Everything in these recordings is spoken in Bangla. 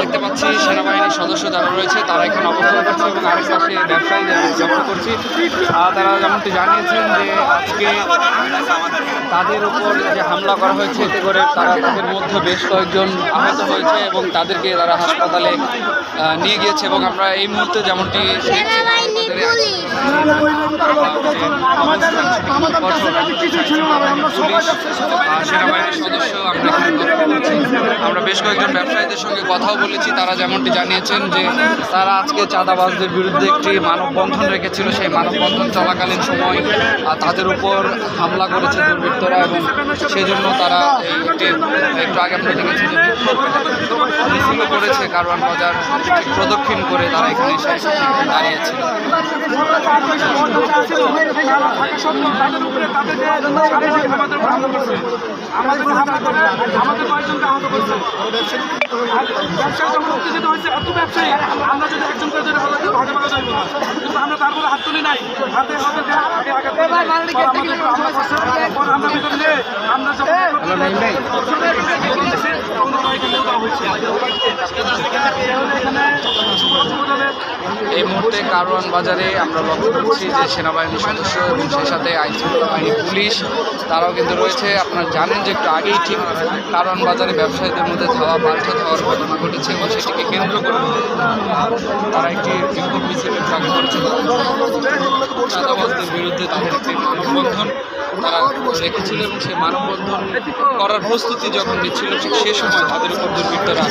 দেখতে পাচ্ছি সেনাবাহিনীর সদস্য যারা রয়েছে তারা এখানে অবস্থান করছে এবং আরেক পাশে ব্যবসায়ীদের লক্ষ্য করছি। তারা যেমনটি জানিয়েছেন যে আজকে তাদের উপর যে হামলা করা হয়েছে এতে করে তাদের মধ্যে বেশ কয়েকজন আহত হয়েছে এবং তাদেরকে তারা হাসপাতালে নিয়ে গিয়েছে এবং আমরা এই মুহূর্তে যেমনটি সেনাবাহিনীর সদস্য আমরা বেশ কয়েকজন ব্যবসায়ীদের সঙ্গে কথাও বলেছি। তারা যেমনটি জানিয়েছেন যে তারা আজকে চাঁদাবাজদের বিরুদ্ধে একটি মানববন্ধন রেখেছিল, সেই মানববন্ধন চলাকালীন সময় তাদের উপর হামলা করেছে দুর্বৃত্তরা এবং সেই জন্য তারা একটু আগে আমরা দেখেছি যে মিছিল করেছে কারওয়ান বাজার প্রদক্ষিণ করে তারা এখানে এসে দাঁড়িয়েছিল। আমরা তারপরে হাত তুলি নাই, হাতে এই মুহূর্তে কারওয়ান বাজারে আমরা লক্ষ্য করছি যে সেনাবাহিনীর সদস্য এবং সেই সাথে আইনশৃঙ্খলা বাহিনী পুলিশ তারাও কিন্তু রয়েছে। আপনারা জানেন যে একটু আগেই ঠিক কারওয়ান বাজারে ব্যবসায়ীদের মধ্যে ধাওয়া পাল্টা ধাওয়ার ঘটনা ঘটেছে এবং সেটিকে কেন্দ্র করে তারা একটি বিক্ষোভ মিছিল চালু করেছে। চাঁদাবাজদের বিরুদ্ধে তাদের একটি মানববন্ধন তারা রেখেছিল এবং সেই মানববন্ধন করার প্রস্তুতি যখন নিচ্ছিল ঠিক সে সময় তাদের উপর দুর্বৃত্তরা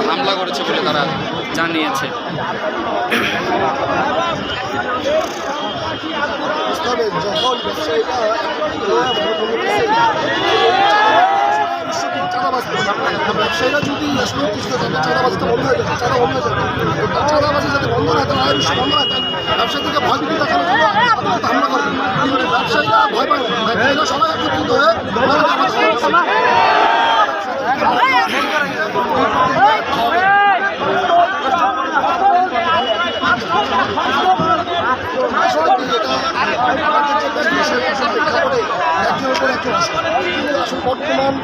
হামলা করেছে বলে তারা জানিয়েছে। ব্যবসায়ীরা যদি চাঁদাবাজিটা বন্ধ হয়ে যাবে, চাঁদা বন্ধ হয়ে যাবে, চাঁদাবাজি যাতে বন্ধ না হয় বন্ধ না হয় ব্যবসা থেকে ভয়ভীতি দেখানোর জন্য হামলা করে। কিন্তু ব্যবসায়ীরা ভয় পায় না, ব্যবসায়ীরা সবাই একত্রিত হয়ে বর্তমান